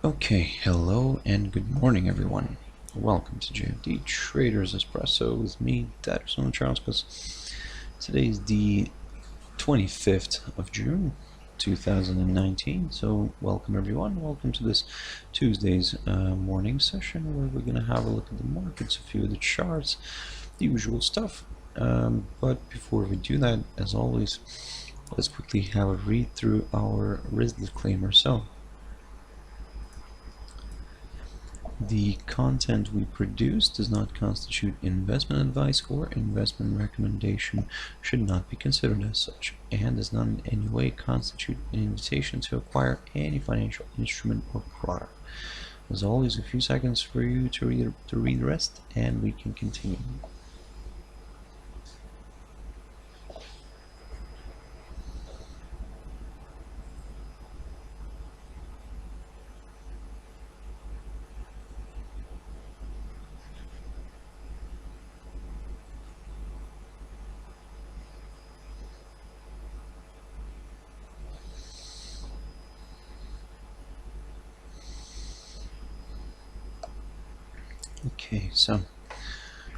Okay, hello and good morning everyone. Welcome to JFD Traders Espresso with me, Darius Anucauskas. Today is the 25th of June 2019, so welcome everyone. Welcome to this Tuesday's morning session where we're going to have a look at the markets, a few of the charts, the usual stuff. But before we do that, as always, let's quickly have a read through our risk disclaimer. So, the content we produce does not constitute investment advice or investment recommendation, should not be considered as such, and does not in any way constitute an invitation to acquire any financial instrument or product. As always, a few seconds for you to read the rest, and we can continue. Okay, so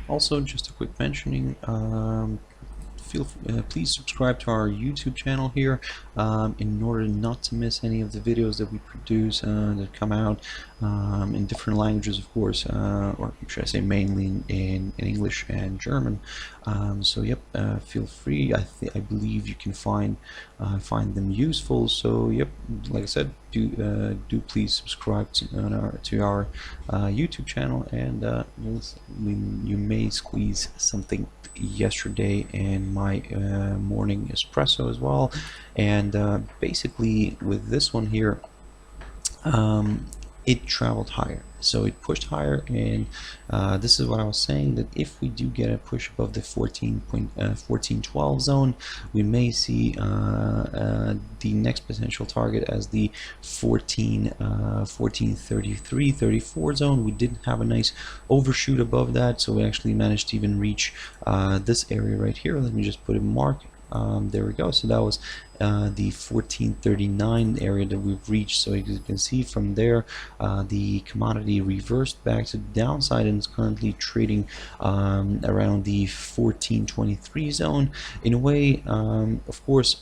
also just a quick mentioning, please subscribe to our YouTube channel here in order not to miss any of the videos that we produce that come out in different languages, of course, or should I say mainly in English and German. So yep, feel free. I believe you can find them useful. So yep, like I said, do please subscribe to our YouTube channel, and you may squeeze something yesterday in my morning espresso as well. And basically with this one here, it traveled higher, so it pushed higher, and this is what I was saying, that if we do get a push above the 14.12 zone, we may see the next potential target as the 14.33-34 zone. We did have a nice overshoot above that, so we actually managed to even reach this area right here. Let me just put a mark. There we go. So that was the 1439 area that we've reached. So as you can see from there, the commodity reversed back to the downside and is currently trading around the 1423 zone. In a way, of course,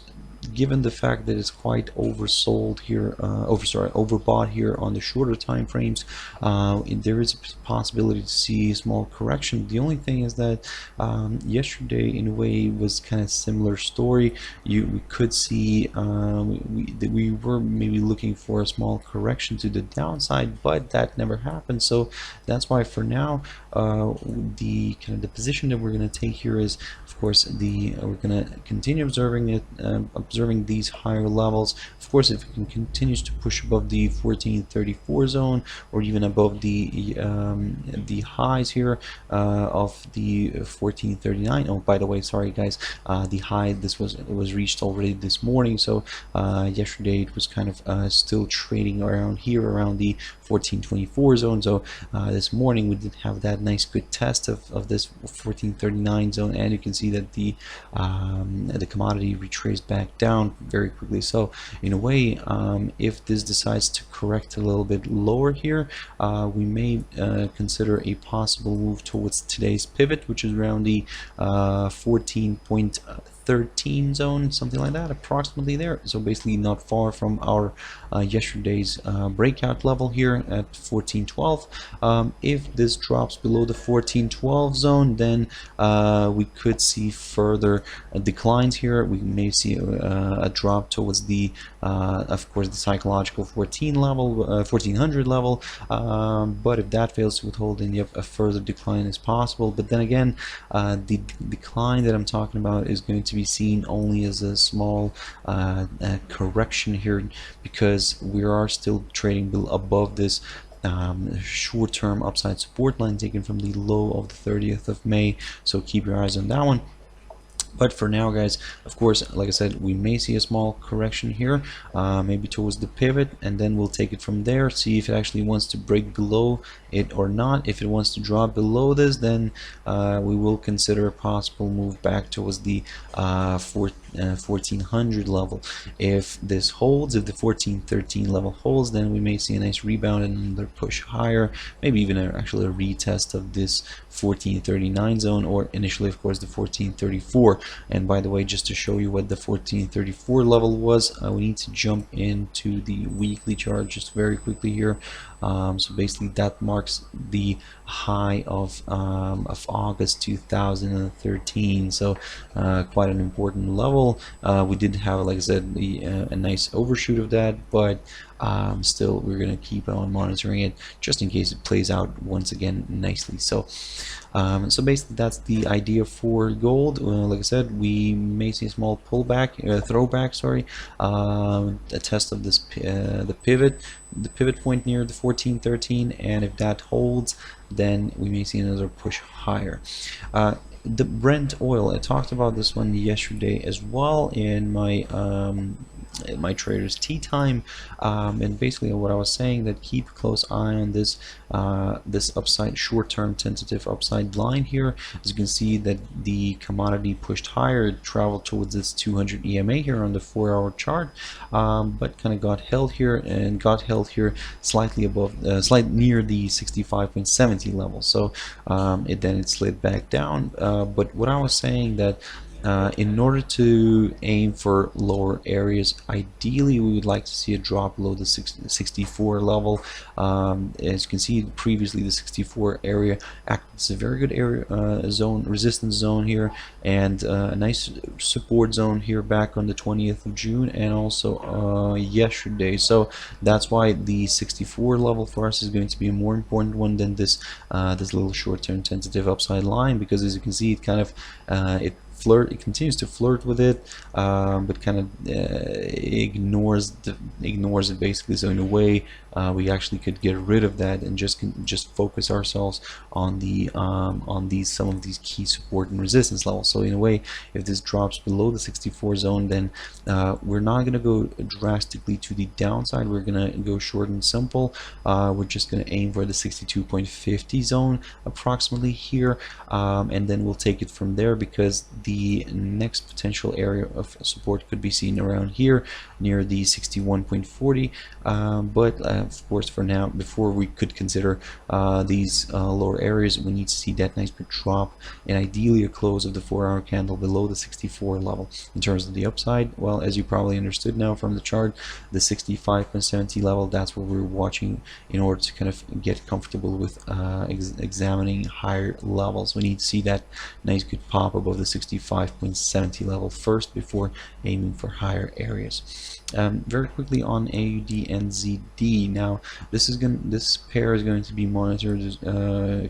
given the fact that it's quite oversold here, overbought here on the shorter time frames, there is a possibility to see a small correction. The only thing is that yesterday, in a way, was kind of similar story. We could see we were maybe looking for a small correction to the downside, but that never happened. So that's why for now, the position that we're going to take here is, of course, we're going to continue observing it. Observing these higher levels. Of course, if it continues to push above the 1434 zone, or even above the highs here of the 1439. Oh, by the way, sorry guys, the high was reached already this morning. So yesterday it was kind of still trading around here, around the 1424 zone. So this morning we did have that nice good test of this 1439 zone, and you can see that the commodity retraced back down very quickly. So in a way, if this decides to correct a little bit lower here, we may consider a possible move towards today's pivot, which is around the 14.13 zone, something like that, approximately there. So basically not far from our yesterday's breakout level here at 1412. If this drops below the 1412 zone, then we could see further declines here. We may see a drop towards the of course the psychological 1400 level, but if that fails to withhold, then yep, a further decline is possible. But then again, the decline that I'm talking about is going to be seen only as a small correction here, because we are still trading above this short-term upside support line taken from the low of the 30th of May. So keep your eyes on that one. But for now, guys, of course, like I said, we may see a small correction here, maybe towards the pivot, and then we'll take it from there, see if it actually wants to break below it or not. If it wants to drop below this, then we will consider a possible move back towards the 1400 level. If this holds, if the 1413 level holds, then we may see a nice rebound and another push higher, maybe even actually a retest of this 1439 zone, or initially, of course, the 1434. And by the way, just to show you what the 1434 level was, we need to jump into the weekly chart just very quickly here. So basically that marks the high of August 2013, so quite an important level. We did have, like I said, a nice overshoot of that, but still we're going to keep on monitoring it just in case it plays out once again nicely. So so basically that's the idea for gold. Like I said, we may see a small pullback, throwback, sorry, a test of this the pivot point near the 1413, and if that holds, then we may see another push higher. The Brent oil, I talked about this one yesterday as well in my trader's tea time, and basically what I was saying, that keep a close eye on this this upside, short-term tentative upside line here. As you can see that the commodity pushed higher, it traveled towards this 200 EMA here on the 4-hour chart, but kind of got held here, and got held here slightly above, slightly near the 65.70 level. So it slid back down, but what I was saying, that in order to aim for lower areas, ideally we would like to see a drop below the 64 level. As you can see, previously the 64 area acted as a very good area, zone, resistance zone here, and a nice support zone here back on the 20th of June, and also yesterday. So that's why the 64 level for us is going to be a more important one than this this little short-term tentative upside line, because as you can see, it kind of it continues to flirt with it, but kind of ignores it basically. So in a way, we actually could get rid of that and just focus ourselves on the some of these key support and resistance levels. So in a way, if this drops below the 64 zone, then we're not going to go drastically to the downside. We're going to go short and simple. We're just going to aim for the 62.50 zone approximately here, and then we'll take it from there, because the next potential area of support could be seen around here near the 61.40, but of course, for now, before we could consider these lower areas, we need to see that nice drop, and ideally a close of the 4-hour candle below the 64 level. In terms of the upside, well, as you probably understood now from the chart, the 65.70 level, that's what we're watching in order to kind of get comfortable with examining higher levels. We need to see that nice good pop above the 65.70 level first before aiming for higher areas. Very quickly on AUDNZD. Now this pair is going to be monitored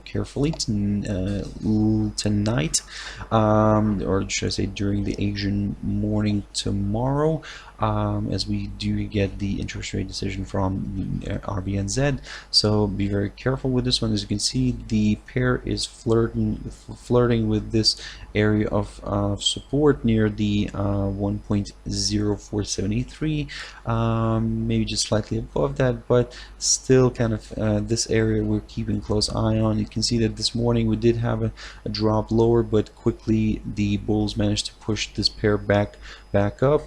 carefully tonight, or should I say during the Asian morning tomorrow, as we do get the interest rate decision from RBNZ. So be very careful with this one. As you can see, the pair is flirting with this area of support near the 1.0473, maybe just slightly above that, but still kind of this area we're keeping close eye on. You can see that this morning we did have a drop lower, but quickly the bulls managed to push this pair back up.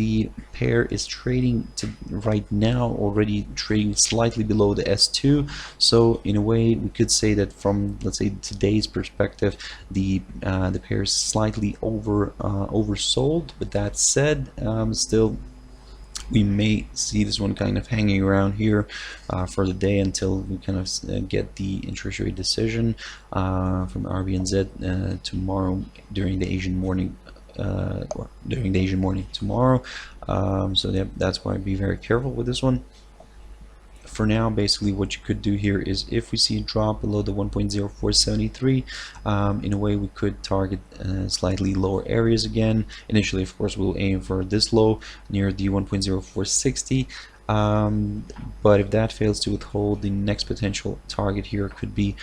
The pair is trading right now already trading slightly below the S2, so in a way we could say that from, let's say, today's perspective, the pair is slightly oversold. But that said, still we may see this one kind of hanging around here for the day until we kind of get the interest rate decision from RBNZ tomorrow during the Asian morning. Tomorrow, so that's why be very careful with this one. For now, basically what you could do here is, if we see a drop below the 1.0473, in a way we could target slightly lower areas again. Initially, of course, we'll aim for this low near the 1.0460. But if that fails to withhold, the next potential target here could be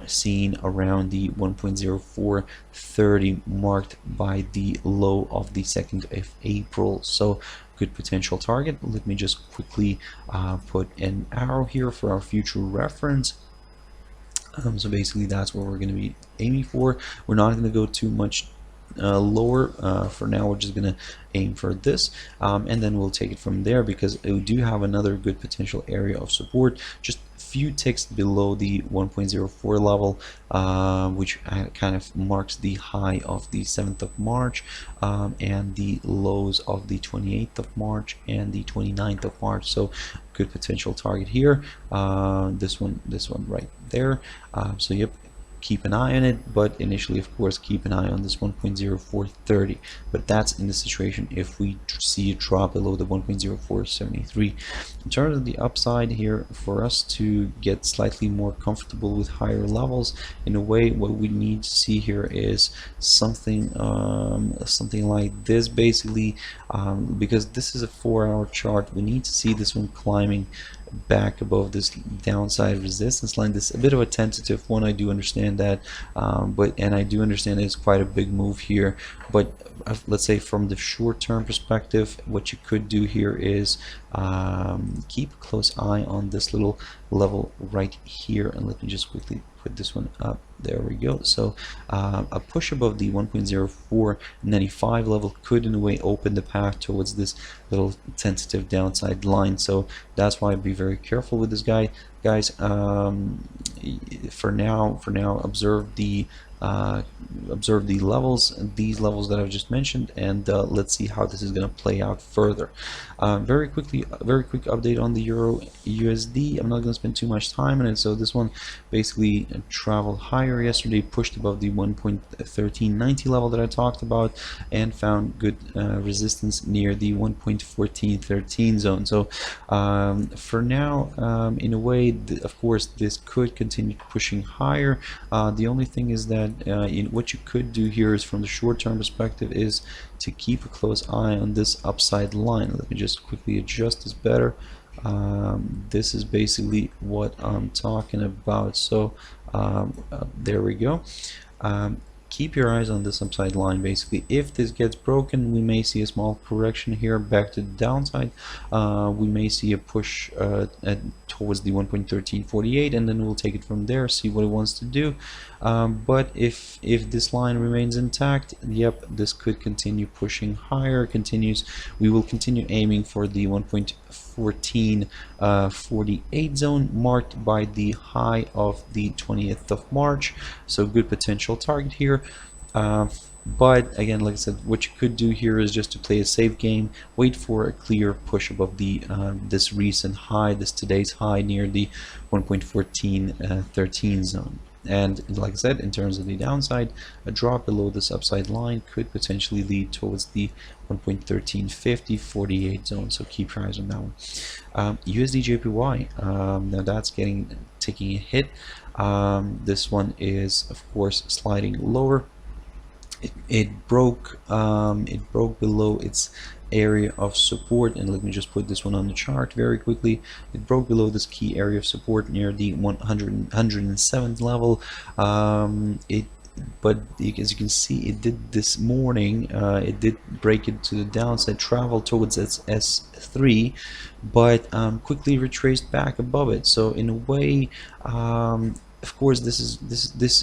seen around the 1.0430 marked by the low of the 2nd of April. So good potential target. Let me just quickly put an arrow here for our future reference. So basically that's what we're going to be aiming for. We're not going to go too much lower. For now we're just going to aim for this, and then we'll take it from there, because we do have another good potential area of support just a few ticks below the 1.04 level, which kind of marks the high of the 7th of March, and the lows of the 28th of March and the 29th of March. So good potential target here, this one right there. So yep, keep an eye on it, but initially of course keep an eye on this 1.0430, but that's in the situation if we see a drop below the 1.0473. In terms of the upside here, for us to get slightly more comfortable with higher levels, in a way what we need to see here is something something like this basically, because this is a 4-hour chart. We need to see this one climbing back above this downside resistance line. This is a bit of a tentative one, I do understand that, and I do understand it's quite a big move here, but let's say from the short-term perspective, what you could do here is keep a close eye on this little level right here, and let me just quickly put this one up. There we go. So a push above the 1.0495 level could in a way open the path towards this little tentative downside line. So that's why I'd be very careful with this guy, guys. For now observe the levels, these levels that I've just mentioned, and let's see how this is going to play out further. Very quick update on the Euro USD. I'm not going to spend too much time on it. So this one basically traveled higher yesterday, pushed above the 1.1390 level that I talked about, and found good resistance near the 1.1413 zone. So for now, in a way, of course this could continue pushing higher. The only thing is that what you could do here is, from the short-term perspective, is to keep a close eye on this upside line. Let me just quickly adjust this better. This is basically what I'm talking about. So there we go. Keep your eyes on this upside line. Basically, if this gets broken, we may see a small correction here back to the downside. We may see a push towards the 1.1348, and then we'll take it from there, see what it wants to do. But if this line remains intact, yep, this could continue pushing higher. We will continue aiming for the 1.1448 zone, marked by the high of the 20th of March. So good potential target here. But again, like I said, what you could do here is just to play a safe game, wait for a clear push above the this recent high, today's high near the 1.1413 zone. And like I said, in terms of the downside, a drop below this upside line could potentially lead towards the 1.1350-48 zone. So keep your eyes on that one. USDJPY, now that's taking a hit. This one is of course sliding lower. It broke below its area of support, and let me just put this one on the chart very quickly. It broke below this key area of support near the 107th level. But as you can see, it did this morning, it did break it to the downside, travel towards its S3, but quickly retraced back above it. So in a way, of course, this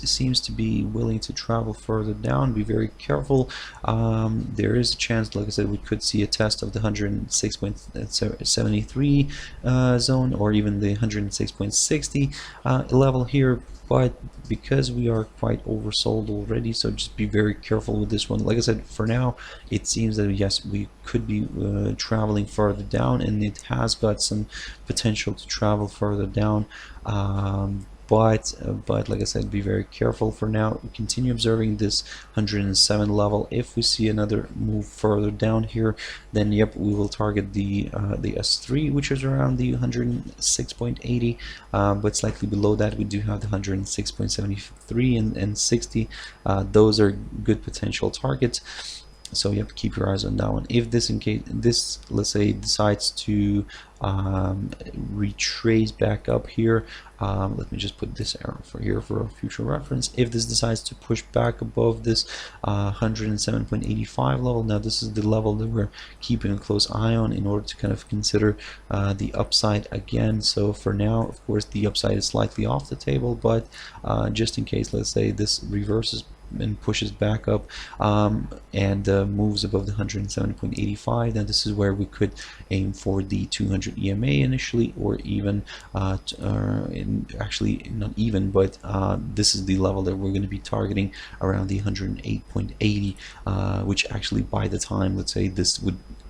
seems to be willing to travel further down. Be very careful. There is a chance, like I said, we could see a test of the 106.73 zone, or even the 106.60 level here. But because we are quite oversold already, so just be very careful with this one. Like I said, for now, it seems that yes, we could be traveling further down, and it has got some potential to travel further down. But like I said, be very careful for now. Continue observing this 107 level. If we see another move further down here, then yep, we will target the S3, which is around the 106.80, but slightly below that we do have the 106.73 and 60. Those are good potential targets. So you have to keep your eyes on that one. If this, in case this, let's say, decides to retrace back up here, let me just put this arrow for here for future reference. If this decides to push back above this 107.85 level, now this is the level that we're keeping a close eye on in order to kind of consider the upside again. So for now, of course, the upside is slightly off the table, but just in case, let's say this reverses and pushes back up and moves above the 107.85, then this is where we could aim for the 200 EMA initially, or even actually not even, but this is the level that we're going to be targeting around the 108.80, which actually by the time, let's say, this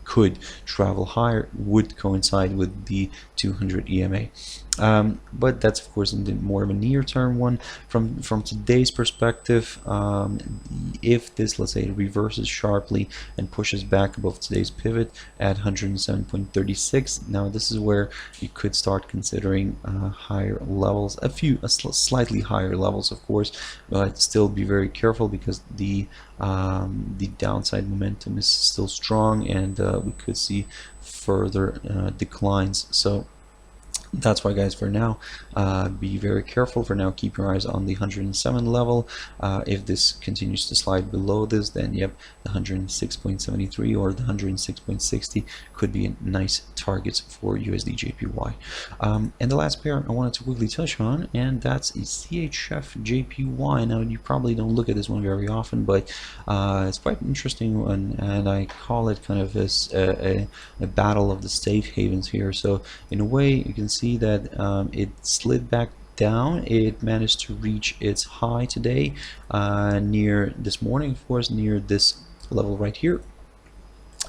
could travel higher, would coincide with the 200 EMA. But that's of course more of a near-term one. From today's perspective, if this, let's say, reverses sharply and pushes back above today's pivot at 107.36, now this is where you could start considering higher levels, slightly higher levels, of course, but still be very careful because the downside momentum is still strong, and we could see further declines. So that's why, guys, for now, be very careful. For now, keep your eyes on the 107 level. If this continues to slide below this, then yep, the 106.73 or the 106.60 could be nice targets for USDJPY. And the last pair I wanted to quickly touch on, and that's a CHFJPY. Now, you probably don't look at this one very often, but it's quite an interesting one, and I call it kind of as a battle of the safe havens here. So in a way, you can see that it slid back down. It managed to reach its high today near this morning, of course, near this level right here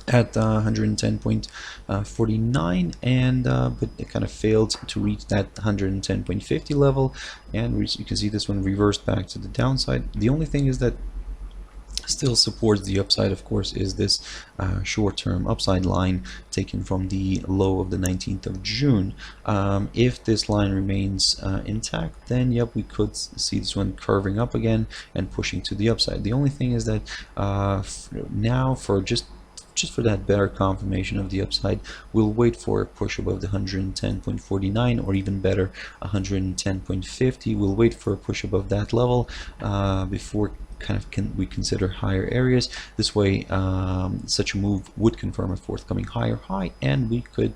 at 110.49, and but it kind of failed to reach that 110.50 level, and you can see this one reversed back to the downside. The only thing is that still supports the upside, of course, is this short-term upside line taken from the low of the 19th of June. If this line remains intact, then yep, we could see this one curving up again and pushing to the upside. The only thing is that now, for just for that better confirmation of the upside, we'll wait for a push above the 110.49, or even better, 110.50. We'll wait for a push above that level before we consider higher areas. This way, such a move would confirm a forthcoming higher high, and we could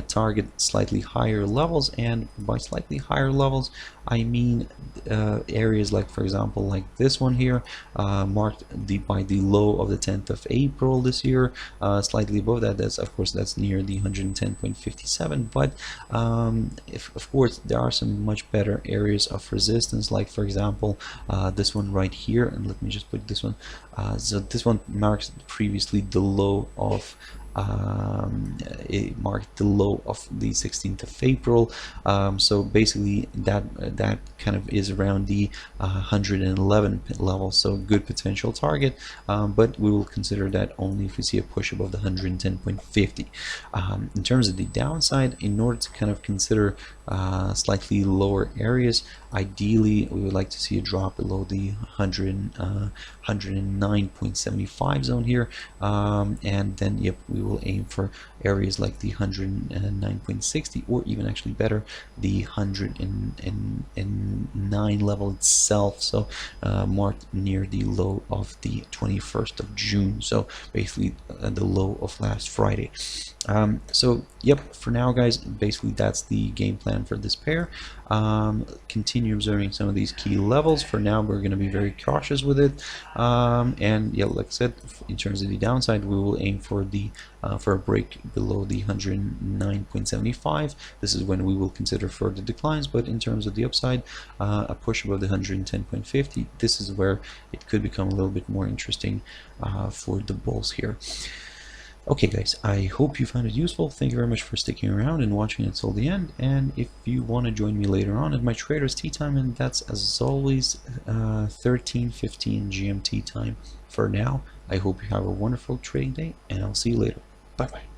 target slightly higher levels. And by slightly higher levels, I mean areas like, for example, like this one here, marked by the low of the 10th of April this year, slightly above that. That's, of course, that's near the 110.57. But of course, there are some much better areas of resistance, like, for example, this one right here. And let me just put this one. So this one marks previously the low of it marked the low of the 16th of April. So basically that kind of is around the 111 level, so good potential target, but we will consider that only if we see a push above the 110.50. In terms of the downside, in order to kind of consider slightly lower areas, ideally we would like to see a drop below the 109.75 zone here, and then yep, we will aim for areas like the 109.60, or even actually better, the 109 level itself, so marked near the low of the 21st of June, so basically the low of last Friday. So yep, for now, guys, basically that's the game plan for this pair. Continue observing some of these key levels. For now, we're going to be very cautious with it, and yeah, like I said, in terms of the downside, we will aim for the for a break below the 109.75. This is when we will consider further declines. But in terms of the upside, a push above the 110.50, this is where it could become a little bit more interesting for the bulls here. Okay, guys, I hope you found it useful. Thank you very much for sticking around and watching it till the end. And if you want to join me later on at my Traders Tea Time, and that's as always 13:15 GMT time. For now, I hope you have a wonderful trading day, and I'll see you later. Bye bye.